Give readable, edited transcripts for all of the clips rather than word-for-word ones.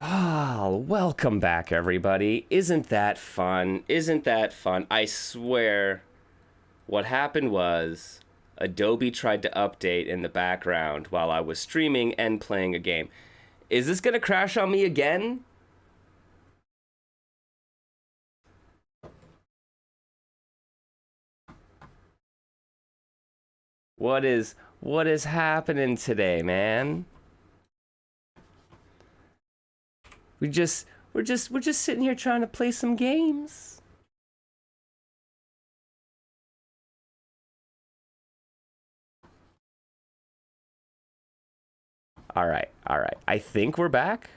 Ah, welcome back, everybody. Isn't that fun? Isn't that fun? I swear, what happened was Adobe tried to update in the background while I was streaming and playing a game. Is this gonna crash on me again? What is happening today, man? We're just sitting here trying to play some games. All right. I think we're back.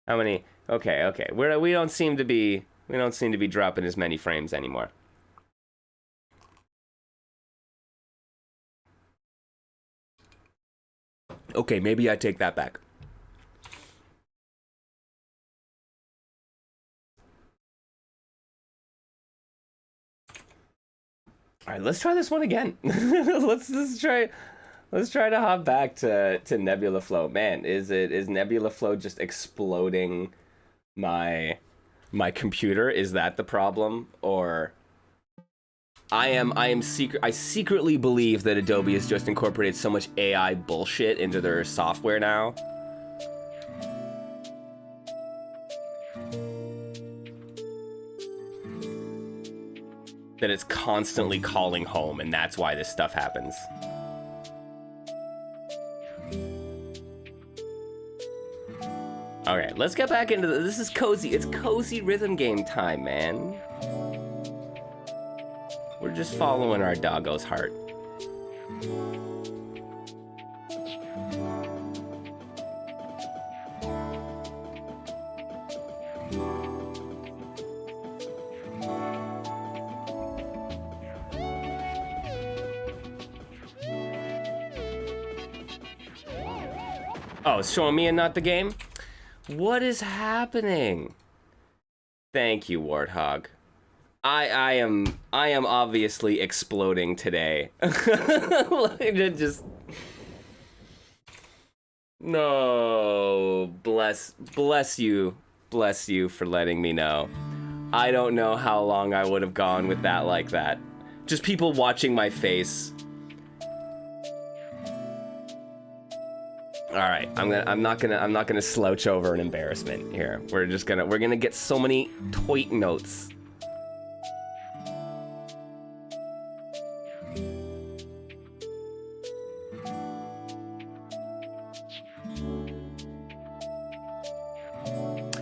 How many? Okay. We don't seem to be dropping as many frames anymore. Okay, maybe I take that back. All right, let's try this one again. let's try to hop back to Nebula Flow. Man, is Nebula Flow just exploding my computer? Is that the problem? Or I secretly believe that Adobe has just incorporated so much AI bullshit into their software now. That it's constantly calling home, and that's why this stuff happens. Okay, let's get back into this. Is cozy. It's cozy rhythm game time, man. We're just following our doggo's heart. Oh, it's showing me and not the game? What is happening? Thank you, Warthog. I am obviously exploding today. Just no. Bless you for letting me know. I don't know how long I would have gone with that like that. Just people watching my face. All right, I'm not gonna slouch over an embarrassment here. We're gonna get so many tweet notes.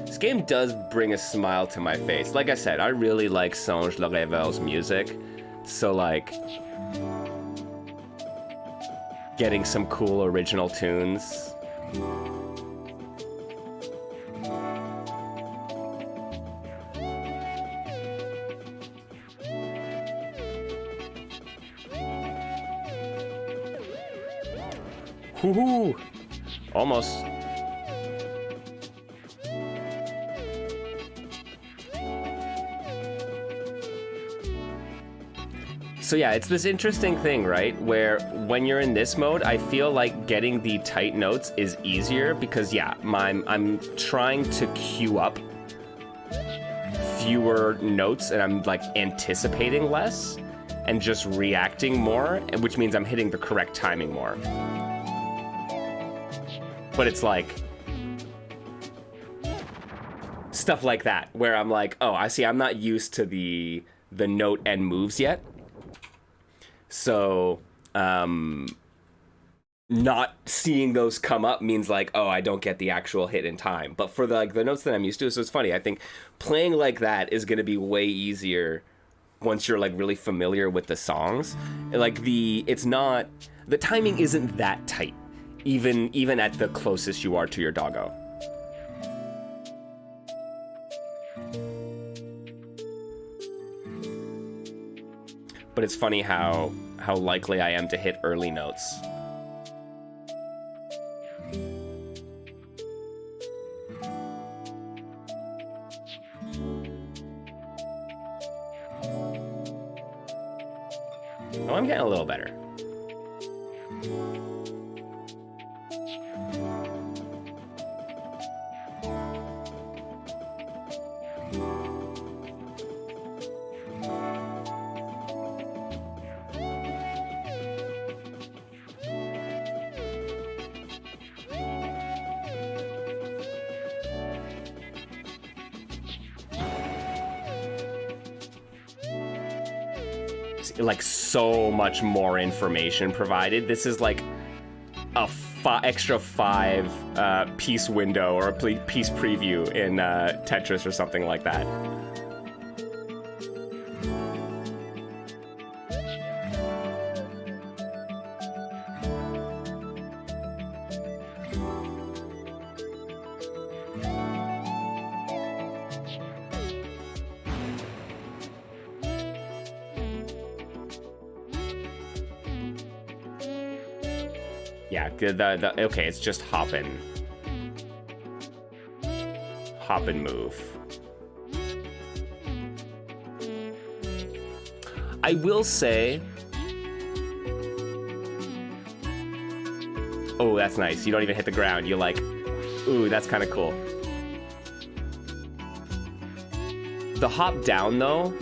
This game does bring a smile to my face. Like I said, I really like Songe Le Revel's music, so like getting some cool original tunes. Woohoo! Almost. So yeah, it's this interesting thing, right? Where when you're in this mode, I feel like getting the tight notes is easier because yeah, I'm trying to queue up fewer notes and I'm like anticipating less and just reacting more, which means I'm hitting the correct timing more. But it's like stuff like that where I'm like, oh, I see, I'm not used to the note and moves yet. So, not seeing those come up means like, oh, I don't get the actual hit in time. But for the notes that I'm used to, so it's funny. I think playing like that is going to be way easier once you're like really familiar with the songs. Like the timing isn't that tight, even at the closest you are to your doggo. But it's funny how likely I am to hit early notes. Oh, I'm getting a little better. Like so much more information provided. This is like a extra 5 piece window or a piece preview in Tetris or something like that. Yeah, okay, it's just hop and move. I will say, oh, that's nice. You don't even hit the ground. You're like, ooh, that's kind of cool. The hop down though,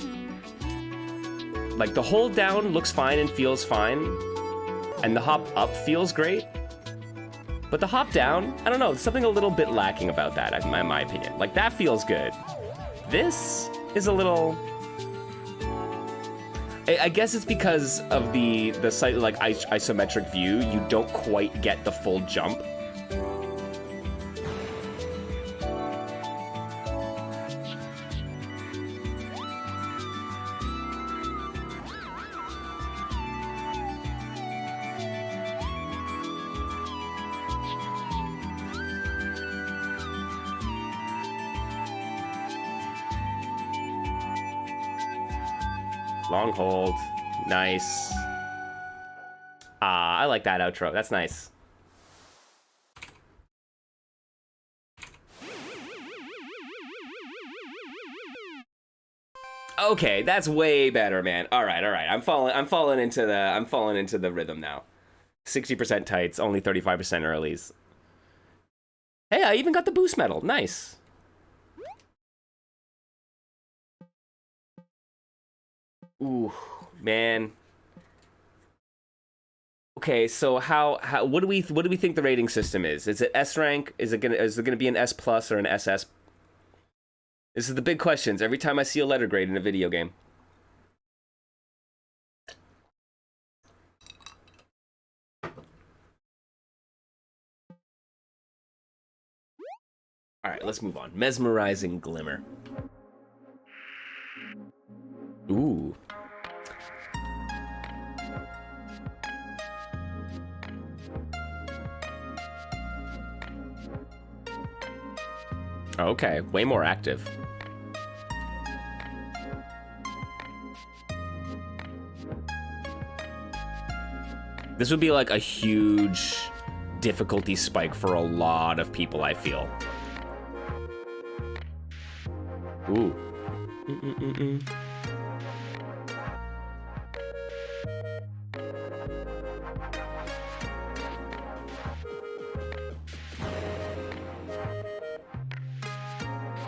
like the hold down looks fine and feels fine. And the hop up feels great, but the hop down, I don't know, there's something a little bit lacking about that, in my opinion. Like, that feels good. This is a little... I guess it's because of the slightly, like, isometric view, you don't quite get the full jump. Long hold. Nice. I like that outro. That's nice. Okay, that's way better, man. All right. I'm falling into the rhythm now. 60% tights, only 35% earlies. Hey, I even got the boost medal. Nice. Ooh, man. Okay, so what do we think the rating system is? Is it S rank? Is it gonna be an S plus or an SS? This is the big questions every time I see a letter grade in a video game. All right, let's move on. Mesmerizing Glimmer. Ooh. Okay, way more active. This would be like a huge difficulty spike for a lot of people, I feel. Ooh.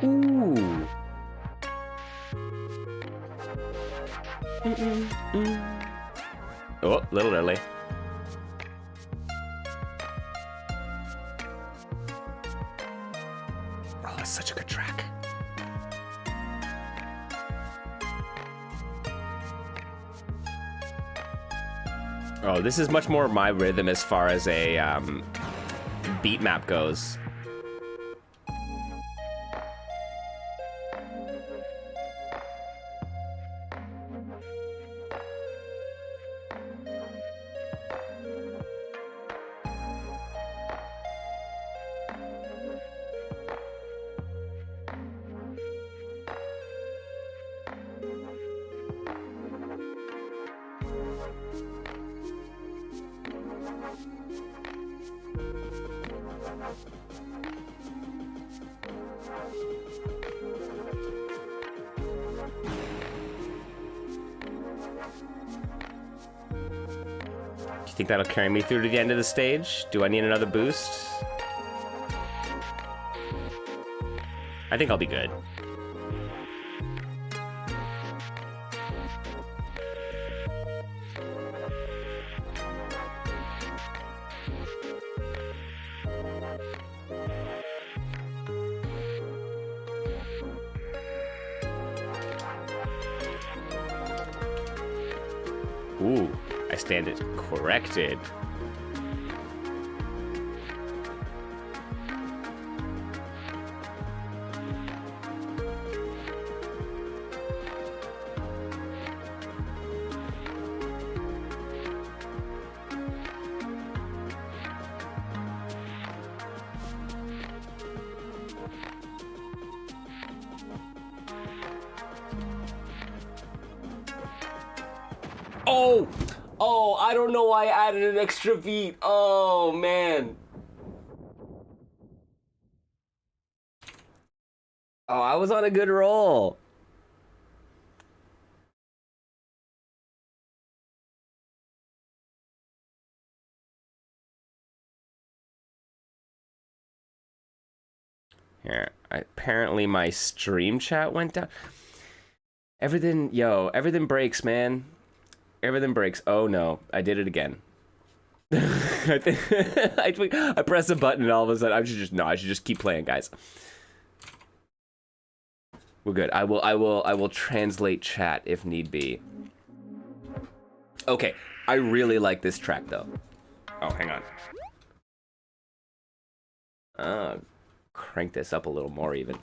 Ooh. Oh, a little early. Oh, that's such a good track. Oh, this is much more my rhythm as far as a beat map goes. think that'll carry me through to the end of the stage? Do I need another boost? I think I'll be good. Ooh, I stand it corrected. Oh! Oh, I don't know why I added an extra beat. Oh, man. Oh, I was on a good roll. Here, apparently my stream chat went down. Everything breaks, man. Everything breaks. Oh no, I did it again. I press a button and all of a sudden I should just keep playing, guys. We're good. I will translate chat if need be. Okay, I really like this track though. Oh, hang on. Crank this up a little more even.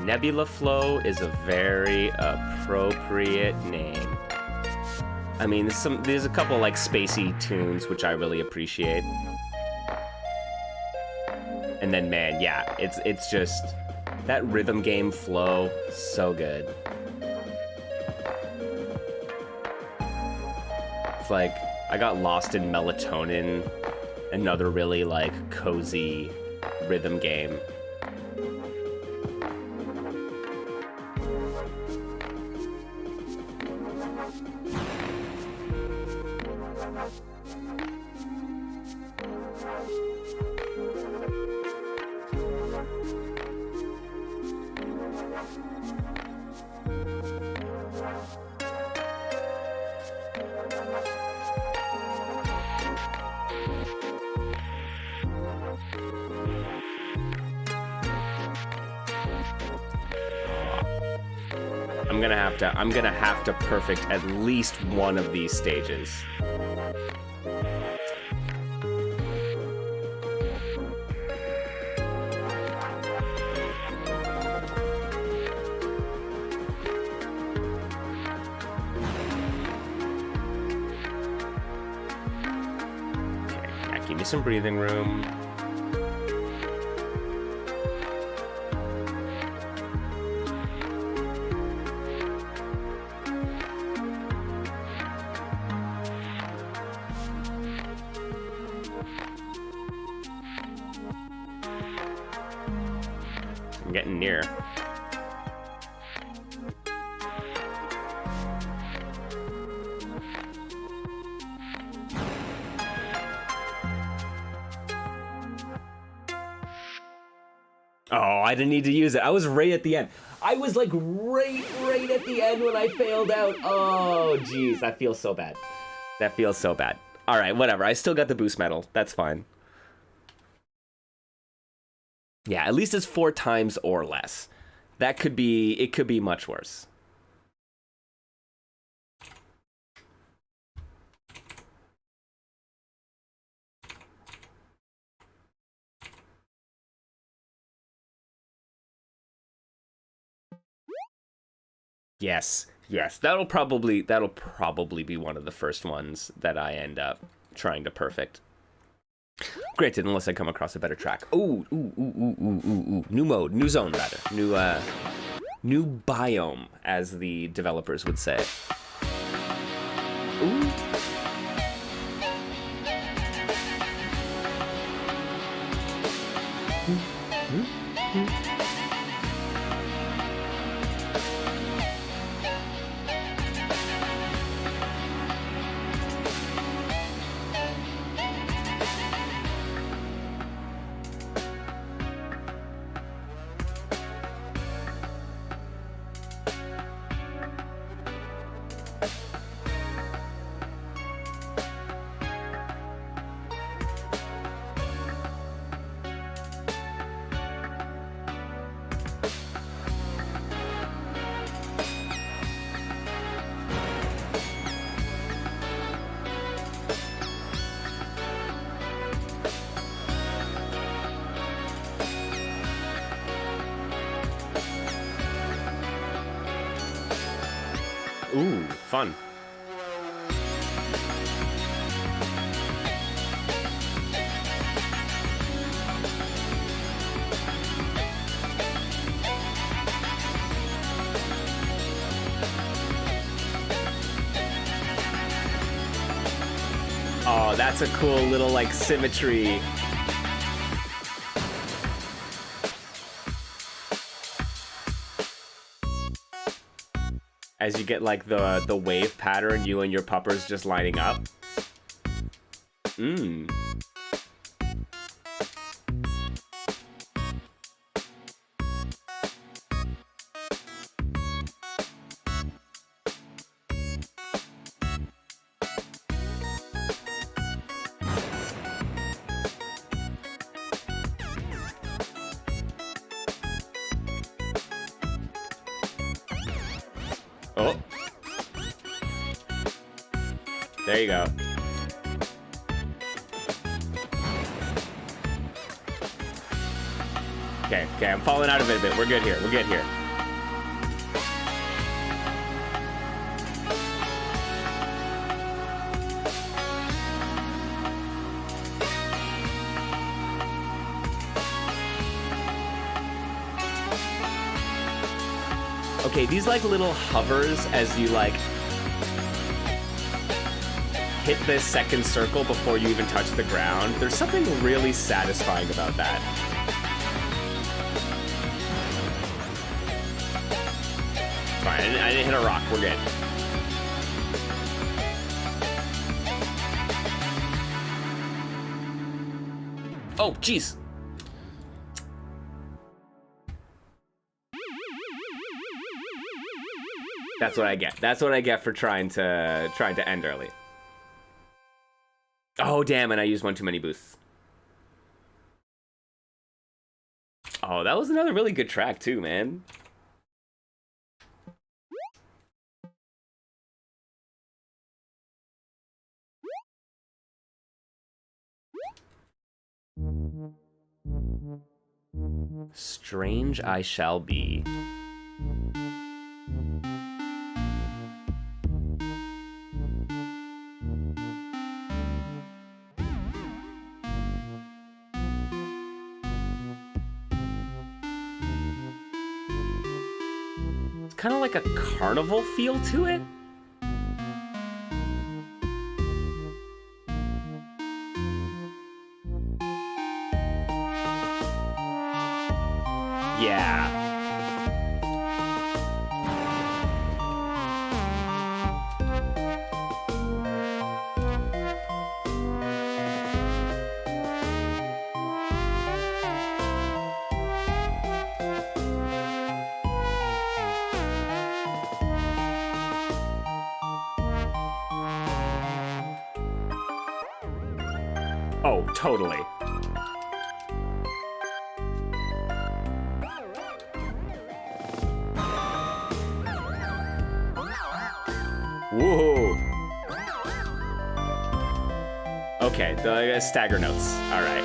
Nebula Flow is a very appropriate name. I mean, there's a couple like spacey tunes which I really appreciate. And then man, yeah, it's just that rhythm game flow, so good. It's like I got lost in Melatonin, another really like cozy rhythm game. I'm gonna have to perfect at least one of these stages. Okay, yeah, give me some breathing room. Getting near. Oh, I didn't need to use it. I was right at the end. I was like right at the end when I failed out. Oh, jeez, that feels so bad. That feels so bad. All right, whatever. I still got the boost medal. That's fine. Yeah, at least it's 4 times or less. That could be, it could be much worse. Yes, yes. That'll probably be one of the first ones that I end up trying to perfect. Granted, unless I come across a better track. Ooh. New mode, new zone rather. New biome, as the developers would say. Ooh. Ooh, fun. Oh, that's a cool little, like, symmetry. As you get, like, the wave pattern, you and your puppers just lining up. Mmm. Oh. There you go. Okay, I'm falling out of it a bit. We're good here. We're good here. Okay, these like little hovers as you like hit this second circle before you even touch the ground. There's something really satisfying about that. Fine, I didn't hit a rock. We're good. Oh, jeez. That's what I get. That's what I get for trying to end early. Oh, damn, and I used one too many boosts. Oh, that was another really good track too, man. Strange I shall be. Kind of like a carnival feel to it. Yeah. Oh, totally. Whoa. Okay, the stagger notes. All right.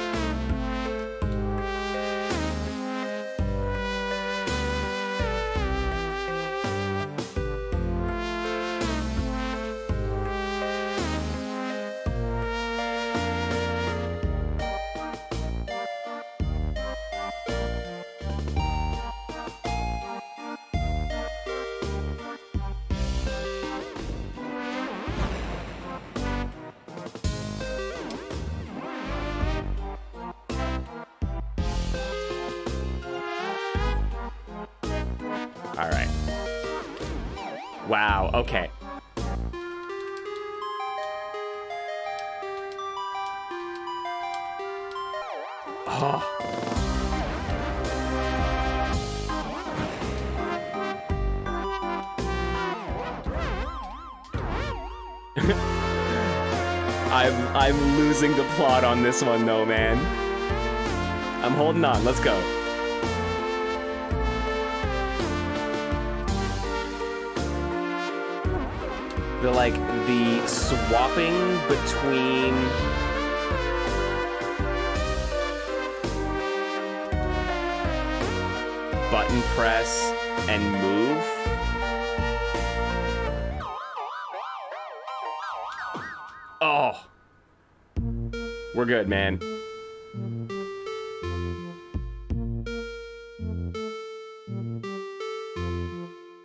All right. Wow, okay. Oh. I'm losing the plot on this one though, man. I'm holding on. Let's go. The swapping between button press and move. Oh, we're good, man.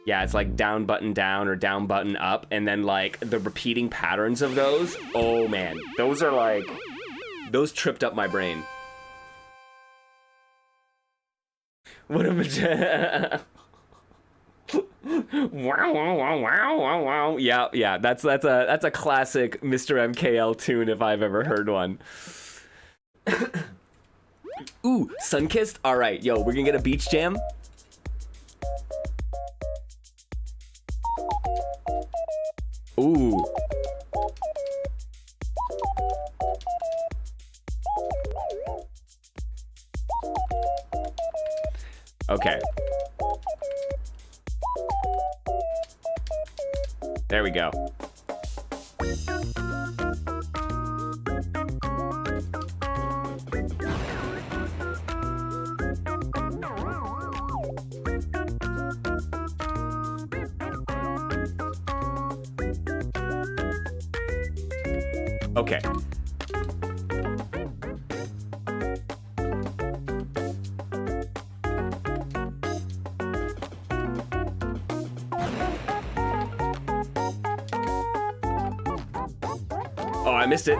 Yeah, it's like down button down or down button up, and then like the repeating patterns of those. Oh man, those are like, those tripped up my brain. What a wow, wow, wow, wow, wow, wow. Yeah, that's a classic Mr. MKL tune if I've ever heard one. Ooh, Sunkissed? All right, yo, we're gonna get a beach jam. Ooh. Okay. There we go. Okay. Oh, I missed it.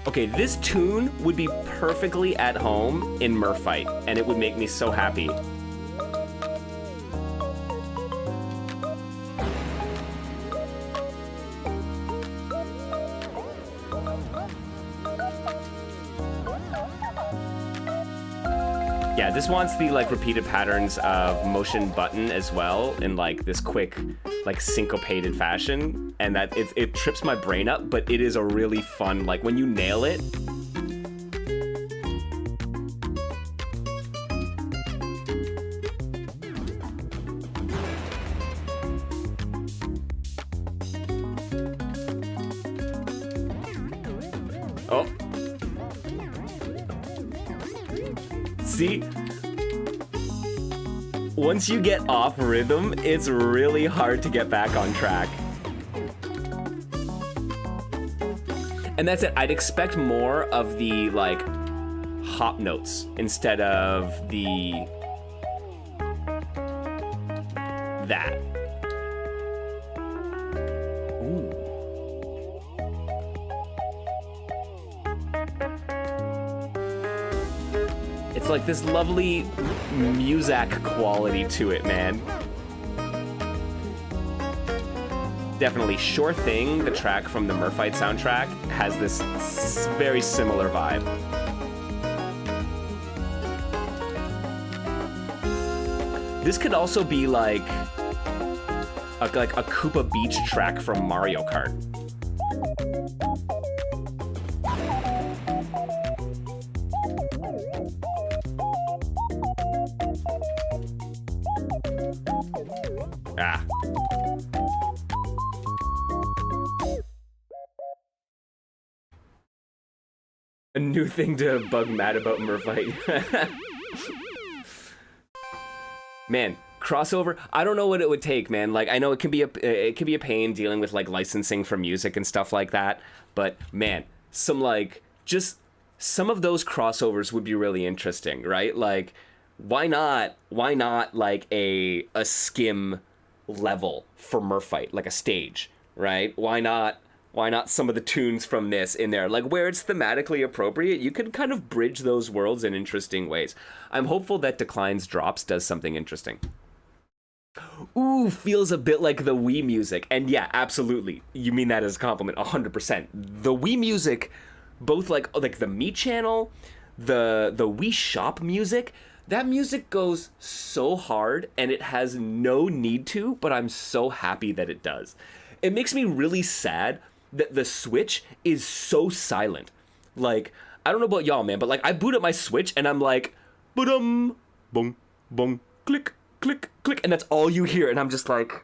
Okay, this tune would be perfectly at home in Murphite, and it would make me so happy. Yeah, this wants the like repeated patterns of motion button as well in like this quick, like syncopated fashion, and that it trips my brain up, but it is a really fun, like when you nail it. Oh. See? Once you get off rhythm, it's really hard to get back on track. And that's it. I'd expect more of the, like, hop notes instead of the... that. Ooh. It's like this lovely muzak quality to it, man. Definitely Sure Thing, the track from the Murphite soundtrack, has this very similar vibe. This could also be like a Koopa Beach track from Mario Kart. Ah. A new thing to bug Matt about Merfight. Man, crossover. I don't know what it would take, man. Like, I know it can be a pain dealing with like licensing for music and stuff like that. But man, some of those crossovers would be really interesting, right? Like, why not like a SCHiM level for Merfight, like a stage, right? Why not some of the tunes from this in there? Like, where it's thematically appropriate, you could kind of bridge those worlds in interesting ways. I'm hopeful that Decline's Drops does something interesting. Ooh, feels a bit like the Wii music. And yeah, absolutely. You mean that as a compliment, 100%. The Wii music, both like the Mii channel, the Wii Shop music, that music goes so hard and it has no need to, but I'm so happy that it does. It makes me really sad that the Switch is so silent. Like, I don't know about y'all, man, but like I boot up my Switch and I'm like, boom, boom, boom, click, click, click, and that's all you hear, and I'm just like,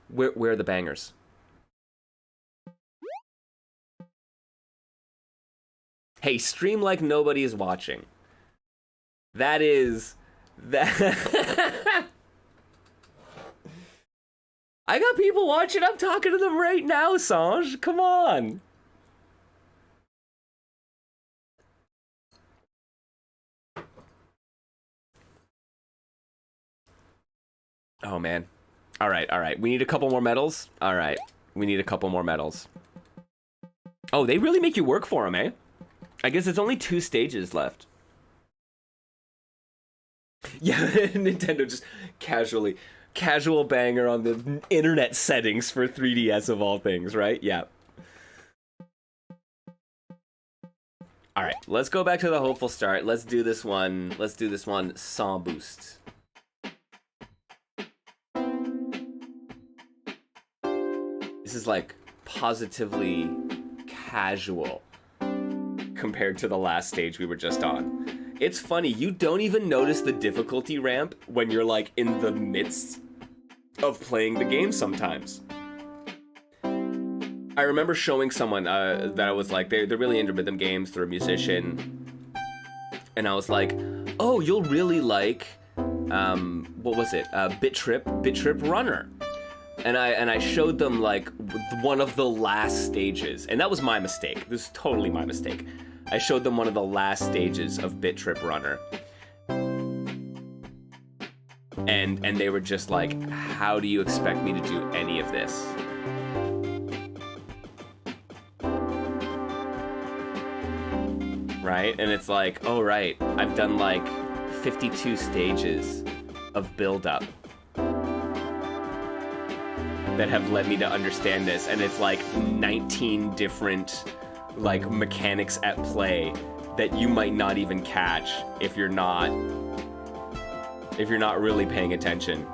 where are the bangers? Hey, stream like nobody is watching. That is that. I got people watching. I'm talking to them right now, Sanj. Come on. Oh, man. All right. We need a couple more medals. All right. We need a couple more medals. Oh, they really make you work for them, eh? I guess it's only 2 stages left. Yeah, Nintendo just casual banger on the internet settings for 3DS of all things, right? Yeah. All right, let's go back to the hopeful start. Let's do this one sans boost. This is like positively casual compared to the last stage we were just on. It's funny, you don't even notice the difficulty ramp when you're like in the midst of playing the game sometimes. I remember showing someone that I was like, they're really into rhythm games, they're a musician, and I was like, oh, you'll really like, what was it? Bit Trip Runner. And I showed them like one of the last stages, and that was my mistake. This is totally my mistake. I showed them one of the last stages of Bit Trip Runner. And they were just like, how do you expect me to do any of this? Right? And it's like, oh right, I've done like 52 stages of build-up that have led me to understand this, and it's like 19 different like mechanics at play that you might not even catch if you're not really paying attention.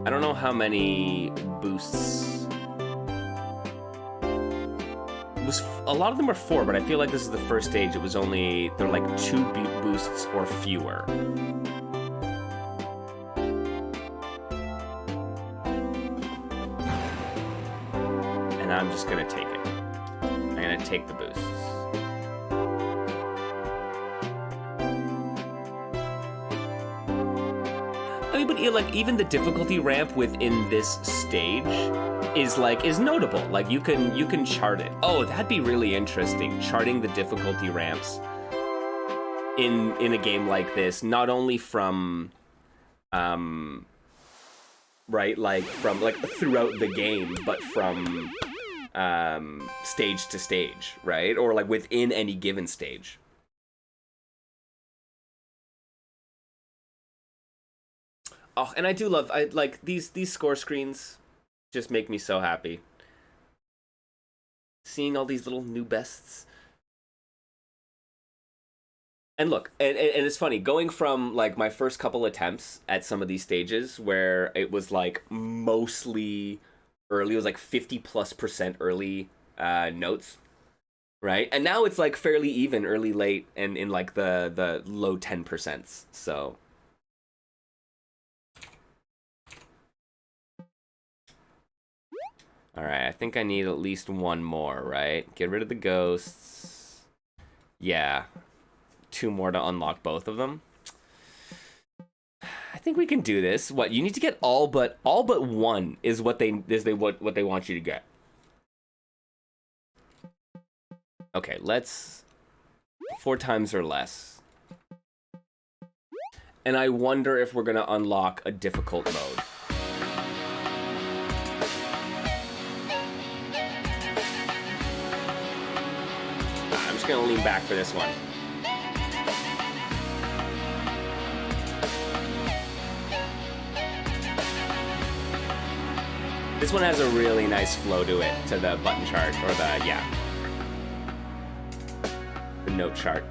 I don't know how many boosts. A lot of them are 4, but I feel like this is the first stage. They're like 2 boosts or fewer. And I'm just gonna take it. I'm gonna take the boosts. I mean, but like even the difficulty ramp within this stage is notable. Like you can chart it. Oh, that'd be really interesting. Charting the difficulty ramps in a game like this, not only from right, like from like throughout the game, but from stage to stage, right? Or like within any given stage. Oh, and I do love like these score screens just make me so happy. Seeing all these little new bests. And look, and it's funny going from like my first couple attempts at some of these stages where it was like mostly early, it was like 50+% early notes, right? And now it's like fairly even early, late, and in like the low 10%. So all right, I think I need at least one more, right? Get rid of the ghosts. Yeah. 2 more to unlock both of them. I think we can do this. What, you need to get all but 1 is what they want you to get. Okay, let's 4 times or less. And I wonder if we're gonna unlock a difficult mode. I'm just gonna lean back for this one. This one has a really nice flow to it, to the button chart, or the note chart.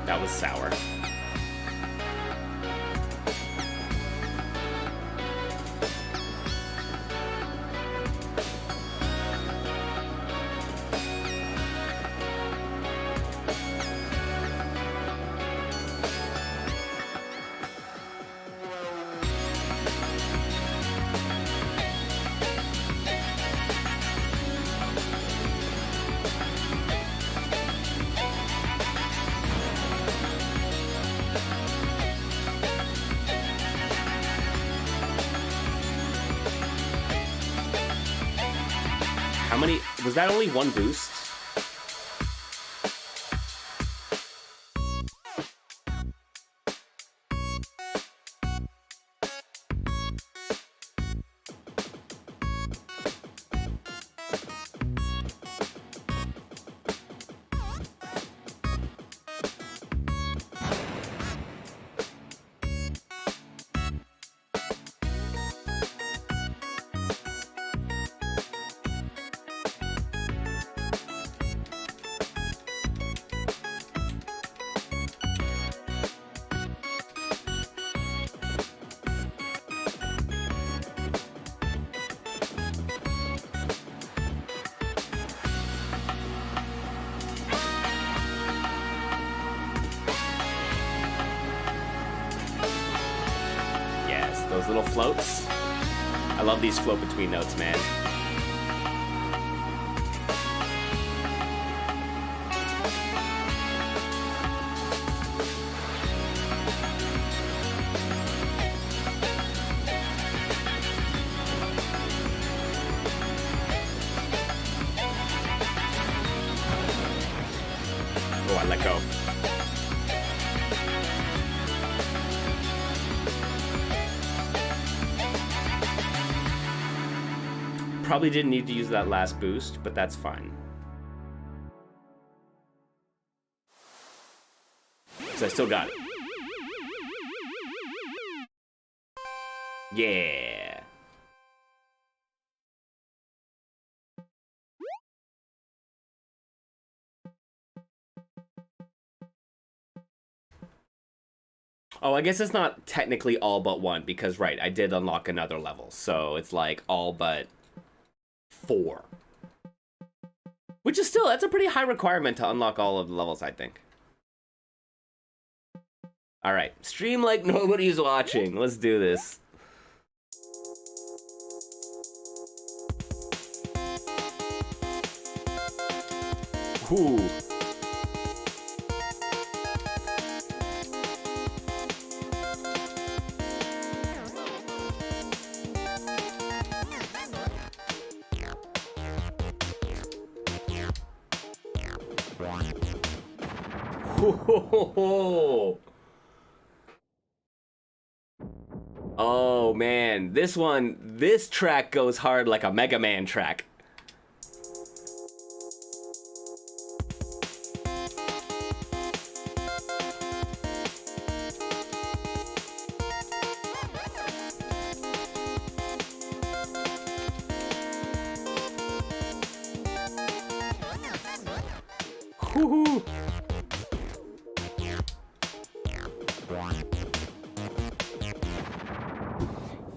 That was sour. How many? Was that only 1 boost? Those little floats. I love these float between notes, man. Oh, I let go. Probably didn't need to use that last boost, but that's fine. So I still got it. Yeah. Oh, I guess it's not technically all but 1 because, right, I did unlock another level. So it's like all but 4. Which is still, that's a pretty high requirement to unlock all of the levels, I think. Alright, stream like nobody's watching. Let's do this. Ooh. Oh man, this track goes hard like a Mega Man track. Woohoo!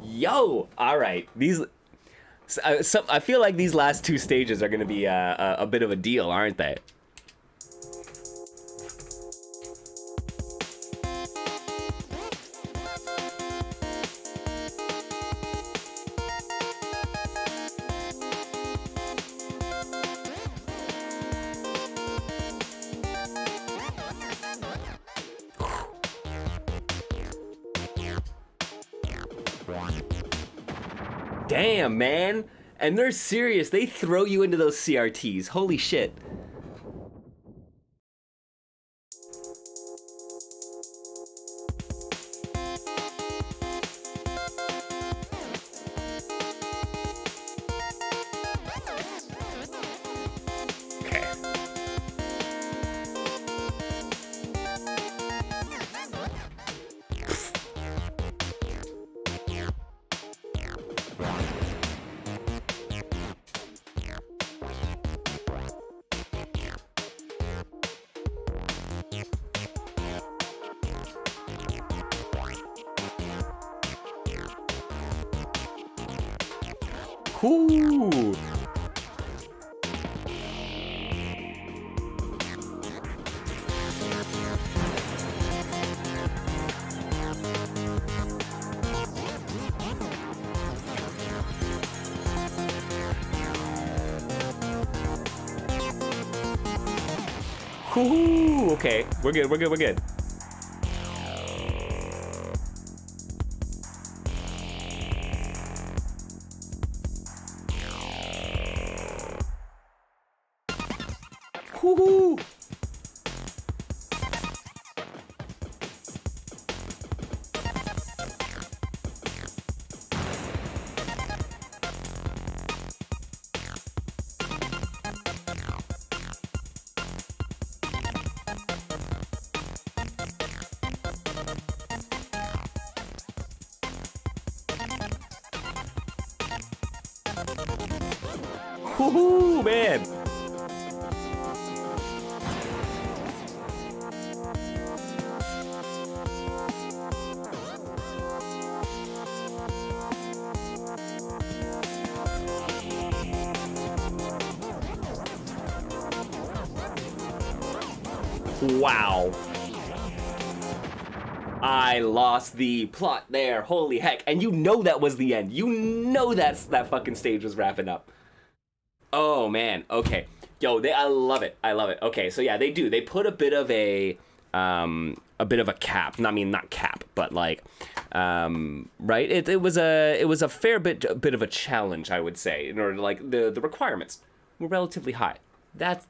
Yo! Alright, these... I feel like these last two stages are going to be a bit of a deal, aren't they? Damn, man. And they're serious. They throw you into those CRTs. Holy shit. Okay. Ooh. Ooh, okay. We're good, we're good, we're good. Woohoo! Woohoo, man! Wow. I lost the plot there. Holy heck. And you know that was the end. You know that fucking stage was wrapping up. Oh, man. Okay. Yo, I love it. I love it. Okay, so yeah, they do. They put a bit of a cap. I mean, not cap, but like, right? It was a fair bit of a challenge, I would say, in order to, like, the requirements were relatively high.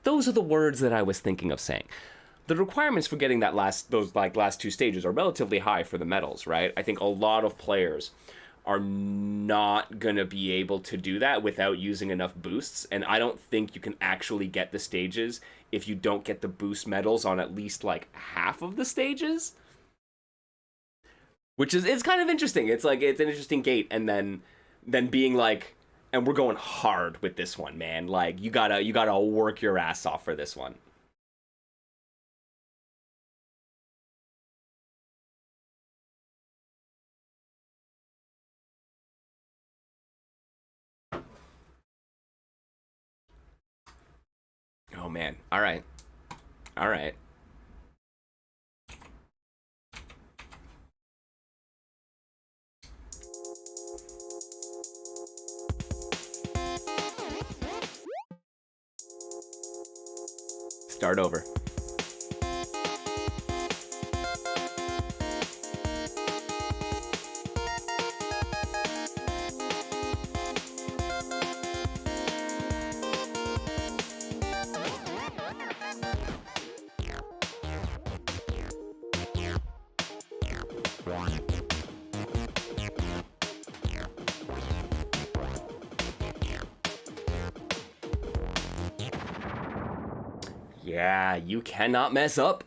Those are the words that I was thinking of saying. The requirements for getting those last two stages are relatively high for the medals, right? I think a lot of players are not gonna be able to do that without using enough boosts, and I don't think you can actually get the stages if you don't get the boost medals on at least like half of the stages, which is, it's kind of interesting. It's like, it's an interesting gate, and then being like, and we're going hard with this one, man. Like, you gotta work your ass off for this one. Oh, man. All right. All right. Start over. Yeah, you cannot mess up.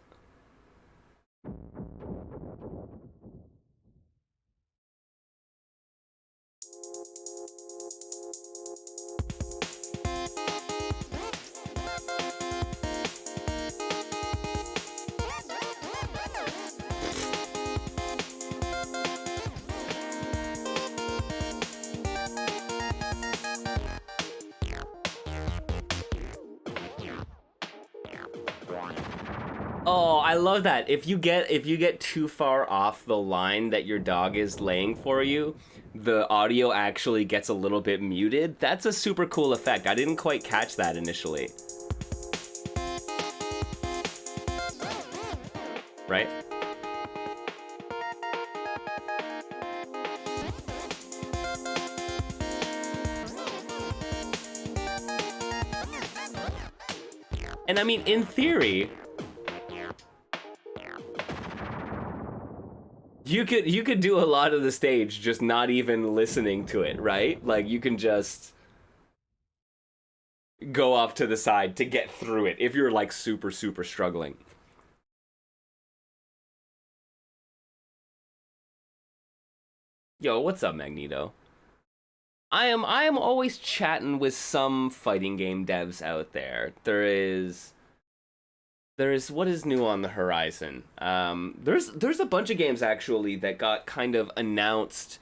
Oh, I love that. If you get too far off the line that your dog is laying for you, the audio actually gets a little bit muted. That's a super cool effect. I didn't quite catch that initially. Right? And I mean, in theory, you could do a lot of the stage just not even listening to it, right? Like, you can just go off to the side to get through it if you're like super struggling. Yo, what's up, Magneto? I am always chatting with some fighting game devs out there. There is what is new on the horizon. There's a bunch of games actually that got kind of announced,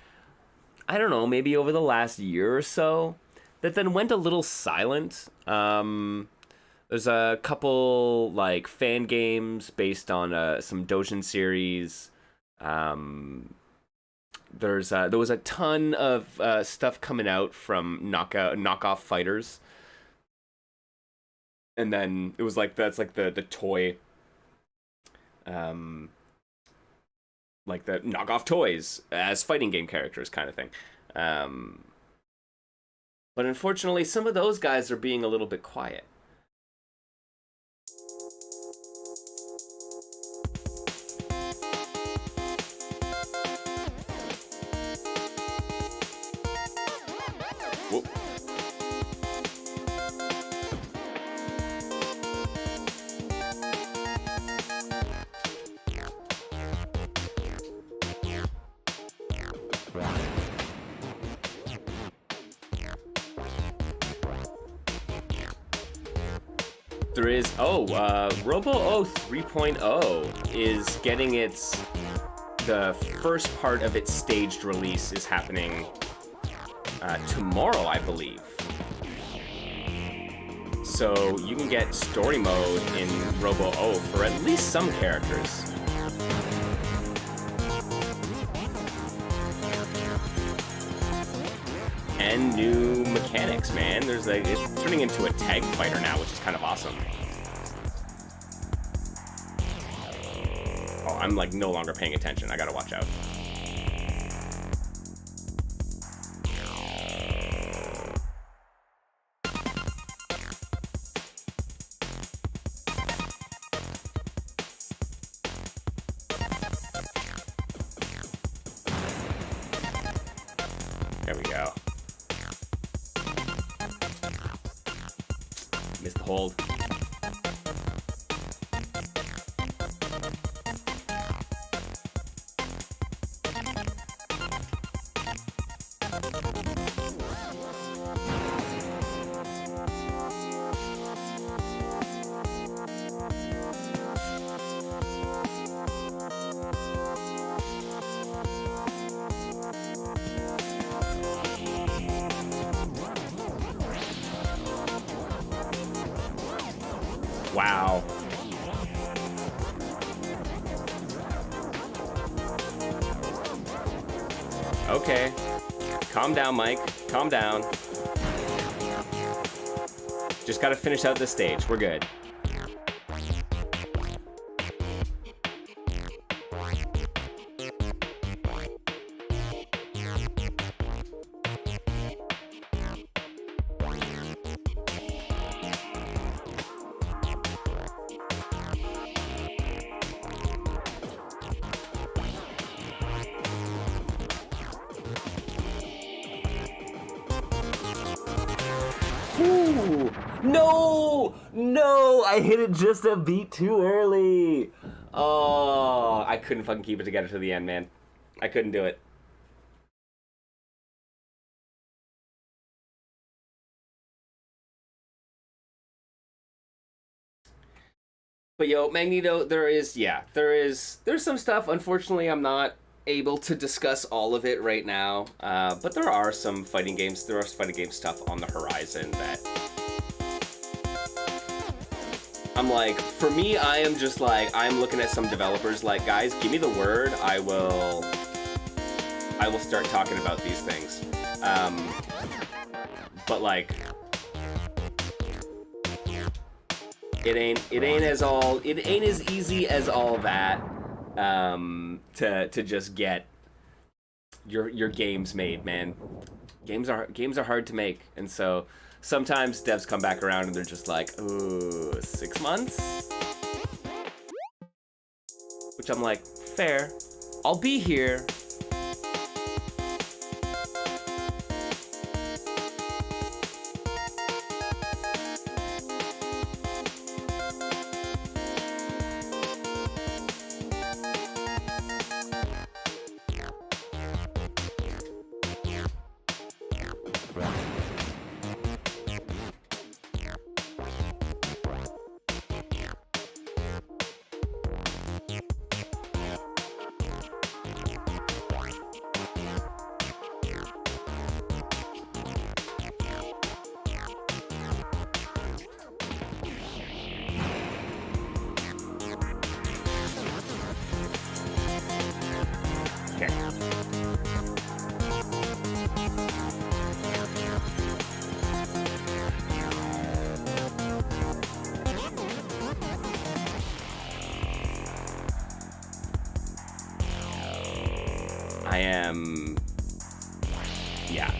I don't know, maybe over the last year or so, that then went a little silent. There's a couple like fan games based on some Dojin series. There was a ton of stuff coming out from knockoff fighters, and then it was like that's like the toy, like the knockoff toys as fighting game characters kind of thing. But unfortunately, some of those guys are being a little bit quiet. Whoop. There is Robo-O 3.0 is getting the first part of its staged release is happening tomorrow, I believe. So you can get story mode in Robo-O for at least some characters. And new mechanics, man. It's turning into a tag fighter now, which is kind of awesome. Oh, I'm like no longer paying attention. I gotta watch out. There we go. Missed the hold. Wow. Okay. Calm down, Mike. Calm down. Just gotta finish out this stage. We're good. Ooh, no, I hit it just a beat too early. Oh, I couldn't fucking keep it together to the end, man. I couldn't do it. But yo, Magneto, there's some stuff. Unfortunately, I'm not able to discuss all of it right now. But there are some fighting games. There are fighting game stuff on the horizon that I'm like, for me, I am just like, I'm looking at some developers like, guys, give me the word, I will start talking about these things. But like, it ain't as easy as all that, to just get your games made, man. Games are hard to make, and so sometimes devs come back around and they're just like, ooh, 6 months? Which I'm like, fair. I'll be here.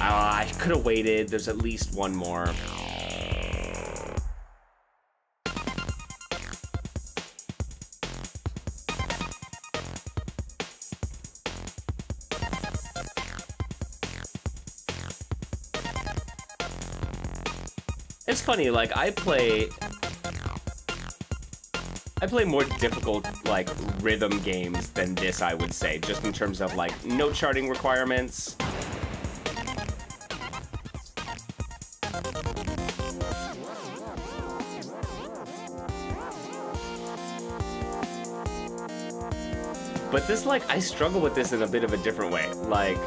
I could have waited. There's at least one more. It's funny, like, I play more difficult, like, rhythm games than this, I would say, just in terms of, like, note charting requirements. But this, like, I struggle with this in a bit of a different way. Like,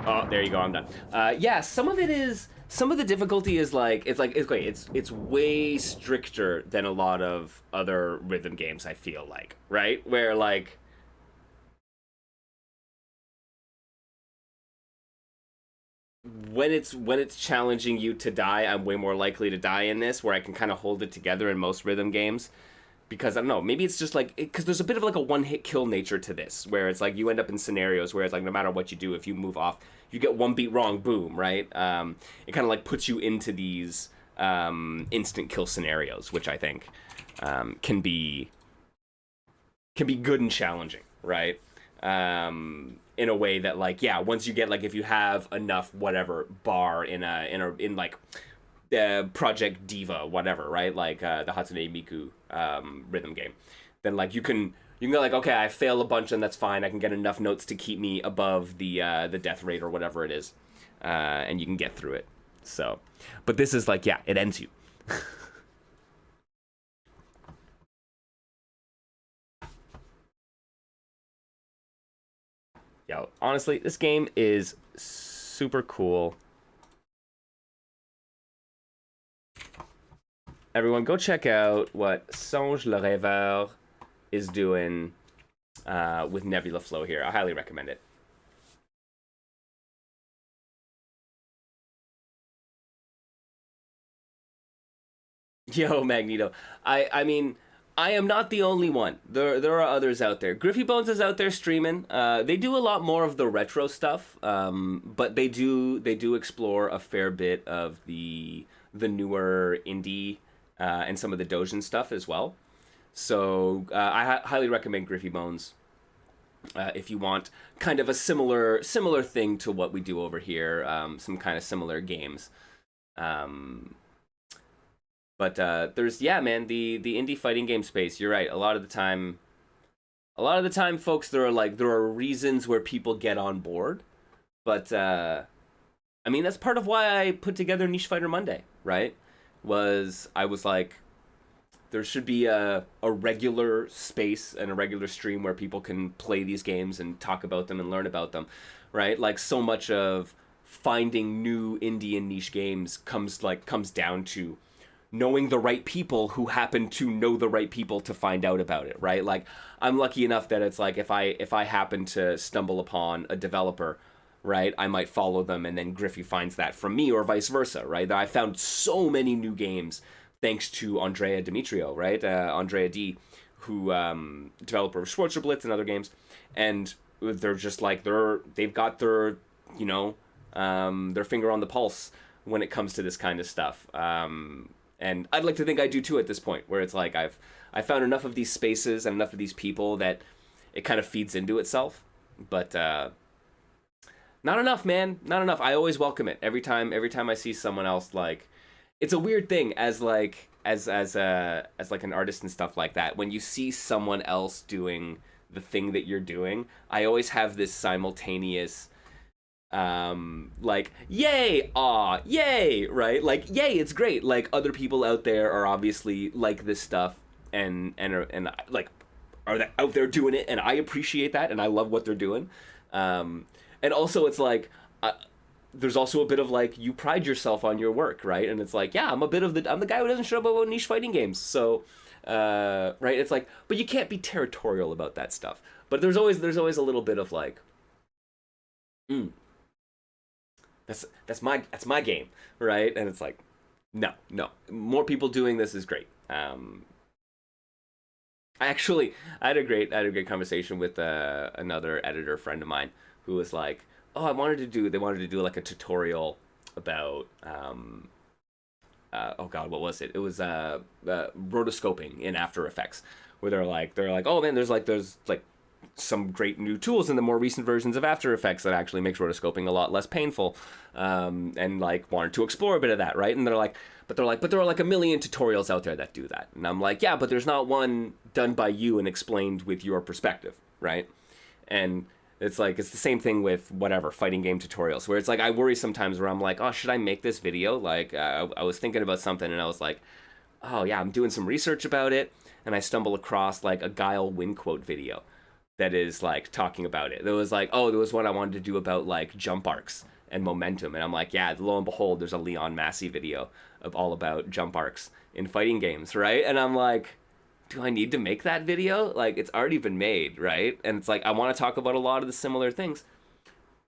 oh, there you go, I'm done. Yeah, some of the difficulty is like, it's way stricter than a lot of other rhythm games, I feel like, right? Where, like, when it's challenging you to die, I'm way more likely to die in this, where I can kind of hold it together in most rhythm games. Because, I don't know, maybe it's just like, because there's a bit of like a one-hit kill nature to this, where it's like you end up in scenarios where it's like no matter what you do, if you move off, you get one beat wrong, boom, right? It kind of like puts you into these instant kill scenarios, which I think can be good and challenging, right? In a way that, like, yeah, once you get, like, if you have enough whatever bar in like Project Diva, whatever, right? Like the Hatsune Miku rhythm game, then like you can go like, okay, I fail a bunch and that's fine. I can get enough notes to keep me above the death rate or whatever it is, and you can get through it. So, but this is like, yeah, it ends you. Yo, honestly, this game is super cool. Everyone, go check out what Songe le Rêveur is doing with Nebula Flow here. I highly recommend it. Yo, Magneto. I mean, I am not the only one. There are others out there. Griffy Bones is out there streaming. They do a lot more of the retro stuff, but they do explore a fair bit of the newer indie and some of the Dojin stuff as well. So I highly recommend Griffy Bones if you want kind of a similar thing to what we do over here, some kind of similar games. But there's, yeah, man, the indie fighting game space. You're right. A lot of the time, folks, there are reasons where people get on board, but I mean, that's part of why I put together Niche Fighter Monday, right? I was like, there should be a regular space and a regular stream where people can play these games and talk about them and learn about them. right? Like so much of finding new indie and niche games comes down to knowing the right people who happen to know the right people to find out about it, right? Like I'm lucky enough that it's like if I happen to stumble upon a developer, right, I might follow them and then Griffey finds that from me or vice versa, right? I found so many new games thanks to Andrea Demetrio, right? Andrea D, who developer of Schwarzer Blitz and other games, and they're just like they've got their their finger on the pulse when it comes to this kind of stuff. And I'd like to think I do too at this point, where it's like I found enough of these spaces and enough of these people that it kind of feeds into itself. But not enough, man. Not enough. I always welcome it every time I see someone else. Like, it's a weird thing as like as like an artist and stuff like that. When you see someone else doing the thing that you're doing, I always have this simultaneous like yay, aw, yay, right? Like yay, it's great. Like other people out there are obviously like this stuff and like are that out there doing it, and I appreciate that and I love what they're doing. And also it's like there's also a bit of like you pride yourself on your work, right? And it's like, yeah, I'm the guy who doesn't shut up about niche fighting games. So right, it's like, but you can't be territorial about that stuff. But there's always a little bit of like that's my game, right? And it's like, no, more people doing this is great. I had a great conversation with another editor friend of mine who was like, oh, they wanted to do like a tutorial about oh god, what was it? It was rotoscoping in After Effects, where they're like, oh man, there's like some great new tools in the more recent versions of After Effects that actually makes rotoscoping a lot less painful, and like wanted to explore a bit of that, right? And they're like, but there are like a million tutorials out there that do that, and I'm like, yeah, but there's not one done by you and explained with your perspective, right? And it's like it's the same thing with whatever fighting game tutorials, where it's like I worry sometimes where I'm like, oh, should I make this video? Like I was thinking about something and I was like, oh yeah, I'm doing some research about it, and I stumble across like a Guile win quote video that is like talking about it. There was like, oh, there was one I wanted to do about like jump arcs and momentum, and I'm like, yeah, lo and behold, there's a Leon Massey video of all about jump arcs in fighting games, right? And I'm like, do I need to make that video? Like, it's already been made, right? And it's like, I want to talk about a lot of the similar things,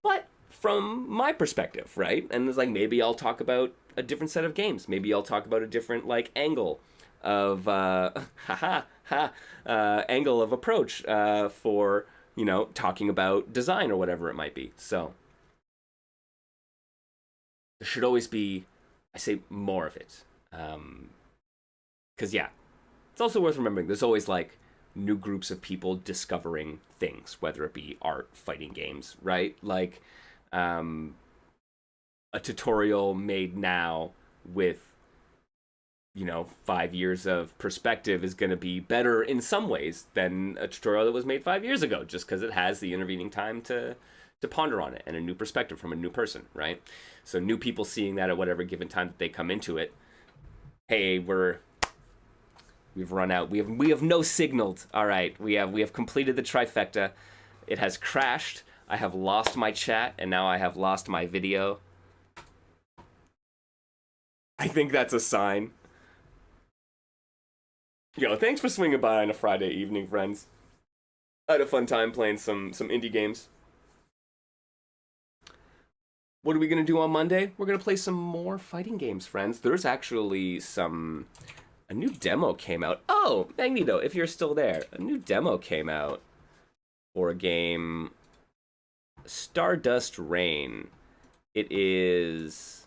but from my perspective, right? And it's like, maybe I'll talk about a different set of games. Maybe I'll talk about a different like angle of angle of approach for talking about design or whatever it might be. So there should always be, I say, more of it, because yeah, it's also worth remembering there's always like new groups of people discovering things, whether it be art, fighting games, right? Like a tutorial made now with 5 years of perspective is going to be better in some ways than a tutorial that was made 5 years ago, just because it has the intervening time to ponder on it and a new perspective from a new person, right? So new people seeing that at whatever given time that they come into it, hey, we've run out. We have no signaled. All right, we have completed the trifecta. It has crashed. I have lost my chat, and now I have lost my video. I think that's a sign. Yo, thanks for swinging by on a Friday evening, friends. I had a fun time playing some indie games. What are we going to do on Monday? We're going to play some more fighting games, friends. There's actually a new demo came out. Oh, Magneto, if you're still there. A new demo came out for a game, Stardust Rain. It is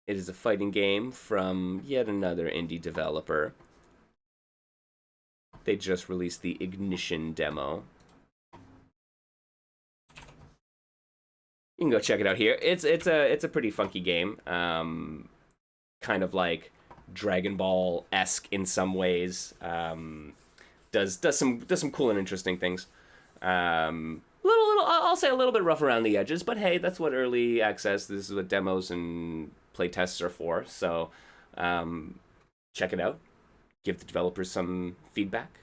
a fighting game from yet another indie developer. They just released the Ignition demo. You can go check it out here. It's a pretty funky game. Kind of like Dragon Ball-esque in some ways. Does some cool and interesting things. Little I'll say a little bit rough around the edges, but hey, that's what early access. This is what demos and playtests are for. So check it out. Give the developers some feedback.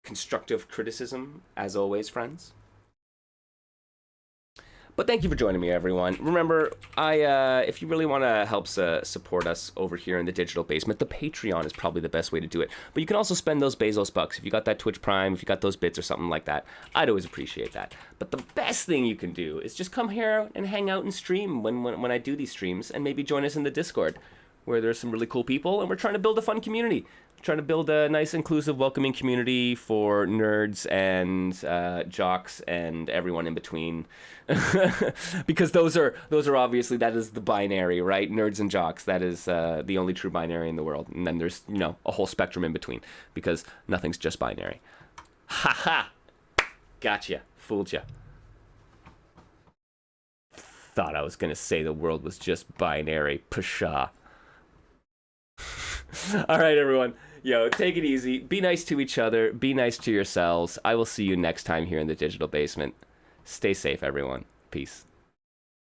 Constructive criticism, as always, friends. But thank you for joining me, everyone. Remember, if you really want to help support us over here in the digital basement, the Patreon is probably the best way to do it. But you can also spend those Bezos bucks. If you got that Twitch Prime, if you got those bits or something like that, I'd always appreciate that. But the best thing you can do is just come here and hang out and stream when I do these streams, and maybe join us in the Discord, where there's some really cool people, and we're trying to build a fun community. Trying to build a nice, inclusive, welcoming community for nerds and jocks and everyone in between, because those are obviously, that is the binary, right? Nerds and jocks. That is the only true binary in the world. And then there's a whole spectrum in between, because nothing's just binary. Ha ha! Gotcha. Fooled ya. Thought I was gonna say the world was just binary. Pshaw. All right, everyone. Yo, take it easy. Be nice to each other. Be nice to yourselves. I will see you next time here in the digital basement. Stay safe, everyone. Peace.